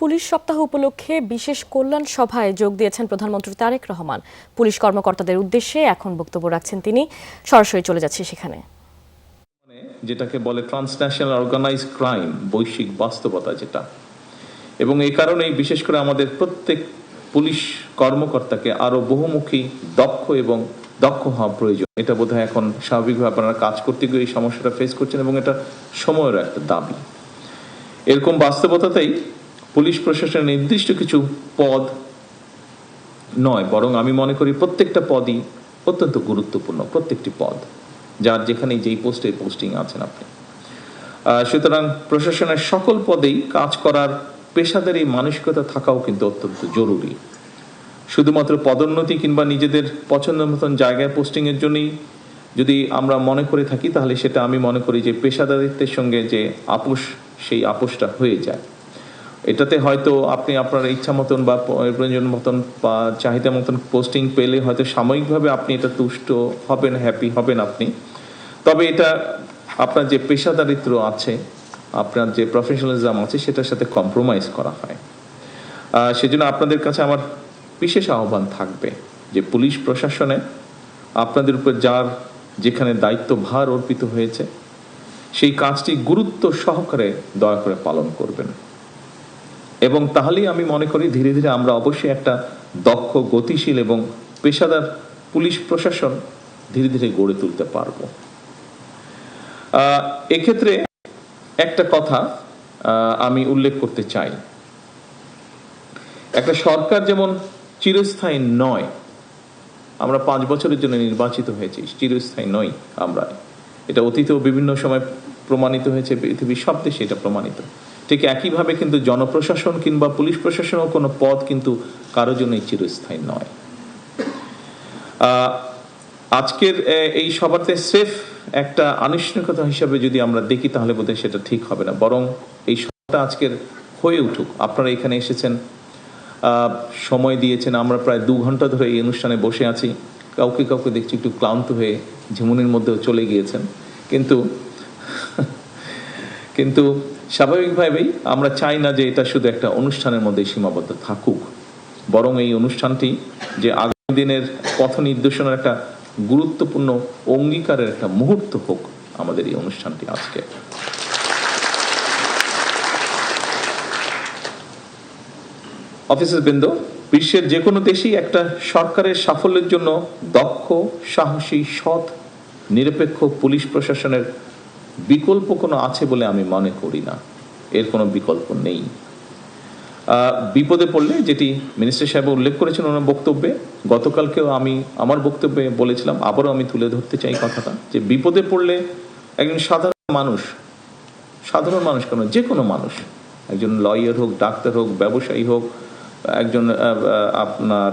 Police সপ্তাহ উপলক্ষে বিশেষ কল্যাণ সভায় যোগ দিয়েছেন প্রধানমন্ত্রী তারেক রহমান। পুলিশ কর্মকর্তাদের উদ্দেশ্যে এখন বক্তব্য রাখছেন তিনি। সরাসরি চলে যাচ্ছে সেখানে। যেটাকে বলে ট্রান্সন্যাশনাল অর্গানাইজ ক্রাইম, বৈশ্বিক বাস্তবতা যেটা, এবং এই কারণেই বিশেষ করে আমাদের প্রত্যেক পুলিশ কর্মকর্তাকে আরো বহুমুখী দক্ষ হওয়া প্রয়োজন। এটা বোধহয় এখন স্বাভাবিকভাবে আপনারা কাজ করতে গিয়ে এই সমস্যাটা ফেস করছেন এবং এটা সময়ের একটা দাবি। এরকম বাস্তবতাতেই পুলিশ প্রশাসনের নির্দিষ্ট কিছু পদ নয়, বরং আমি মনে করি প্রত্যেকটা পদই অত্যন্ত গুরুত্বপূর্ণ। প্রত্যেকটি পদ, যার যেখানে যেই পোস্টিং আছেন আপনি, সুতরাং প্রশাসনের সকল পদেই কাজ করার পেশাদারী মানসিকতা থাকাও কিন্তু অত্যন্ত জরুরি। শুধুমাত্র পদোন্নতি কিংবা নিজেদের পছন্দ মতন জায়গায় পোস্টিংয়ের জন্যই যদি আমরা মনে করে থাকি, তাহলে সেটা আমি মনে করি যে পেশাদারিত্বের সঙ্গে যে আপোষ, সেই আপোষটা হয়ে যায়। এটাতে হয়তো আপনি আপনার ইচ্ছা মতন বা প্রয়োজন মতন বা চাহিদা মতন পোস্টিং পেলে হয়তো সাময়িকভাবে আপনি এটা তুষ্ট হবেন, হ্যাপি হবেন আপনি, তবে এটা আপনার যে পেশাদারিত্ব আছে, আপনার যে প্রফেশনালিজম আছে, সেটার সাথে কম্প্রোমাইজ করা হয়। সেজন্য আপনাদের কাছে আমার বিশেষ আহ্বান থাকবে যে পুলিশ প্রশাসনে আপনাদের উপর যার যেখানে দায়িত্বভার অর্পিত হয়েছে, সেই কাজটি গুরুত্ব সহকারে দয়া করে পালন করবেন। এবং তাহলেই আমি মনে করি ধীরে ধীরে আমরা অবশ্যই একটা দক্ষ, গতিশীল এবং পেশাদার পুলিশ প্রশাসন ধীরে ধীরে গড়ে তুলতে পারবো। এক্ষেত্রে একটা কথা আমি উল্লেখ করতে চাই। একটা সরকার যেমন চিরস্থায়ী নয়, আমরা 5 বছরের জন্য নির্বাচিত হয়েছি, চিরস্থায়ী নই আমরা। এটা অতীতেও বিভিন্ন সময় প্রমাণিত হয়েছে, পৃথিবীর সব দেশে এটা প্রমাণিত। ঠিক একইভাবে কিন্তু জনপ্রশাসন কিংবা পুলিশ প্রশাসনও কোনো পদ কিন্তু কারোর জন্যই চিরস্থায়ী নয়। আজকের এই সভাতে স্রেফ একটা আনুষ্ঠানিকতা হিসাবে যদি আমরা দেখি, তাহলে বোধহয় সেটা ঠিক হবে না, বরং এই সভাটা আজকের হয়ে উঠুক। আপনারা এখানে এসেছেন, সময় দিয়েছেন, আমরা প্রায় 2 ঘন্টা ধরে এই অনুষ্ঠানে বসে আছি। কাউকে দেখছি একটু ক্লান্ত হয়ে ঝিমুনির মধ্যেও চলে গিয়েছেন, কিন্তু স্বাভাবিকভাবেই আমরা চাই না যে এটা শুধু একটা অনুষ্ঠানের মধ্যে সীমাবদ্ধ থাকুক, বরং এই অনুষ্ঠানটি যে আগামী দিনের পথ নির্দেশনার একটা গুরুত্বপূর্ণ অঙ্গীকারের একটা মুহূর্ত হোক আমাদের এই অনুষ্ঠানটি আজকে। অফিসারবৃন্দ, বিশ্বের যে কোনো দেশেই একটা সরকারের সাফল্যের জন্য দক্ষ, সাহসী, সৎ, নিরপেক্ষ পুলিশ প্রশাসনের বিকল্প কোনো আছে বলে আমি মনে করি না। এর কোনো বিকল্প নেই। বিপদে পড়লে, যেটি মিনিস্টার সাহেব উল্লেখ করেছেন ওনার বক্তব্যে, গতকালকেও আমি আমার বক্তব্যে বলেছিলাম, আবারও আমি তুলে ধরতে চাই কথাটা, যে বিপদে পড়লে একজন সাধারণ মানুষ কেন, যে কোনো মানুষ, একজন লয়ার হোক, ডাক্তার হোক, ব্যবসায়ী হোক, একজন আপনার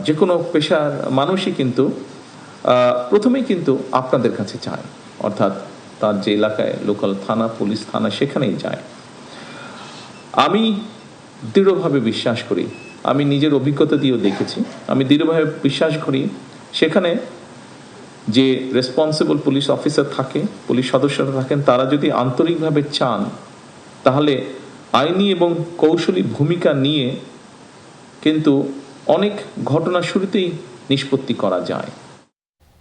যে কোনো পেশার মানুষই কিন্তু প্রথমেই কিন্তু আপনাদের কাছে চায়, অর্থাৎ তার যে এলাকায় লোকাল থানা, পুলিশ থানা, সেখানেই যায়। আমি দৃঢ়ভাবে বিশ্বাস করি, আমি নিজের অভিজ্ঞতা দিয়েও দেখেছি, আমি দৃঢ়ভাবে বিশ্বাস করি সেখানে যে রেসপন্সিবল পুলিশ অফিসার থাকে, পুলিশ সদস্যরা থাকেন, তারা যদি আন্তরিকভাবে চান, তাহলে আইনি এবং কৌশলী ভূমিকা নিয়ে কিন্তু অনেক ঘটনা শুরুতেই নিষ্পত্তি করা যায়।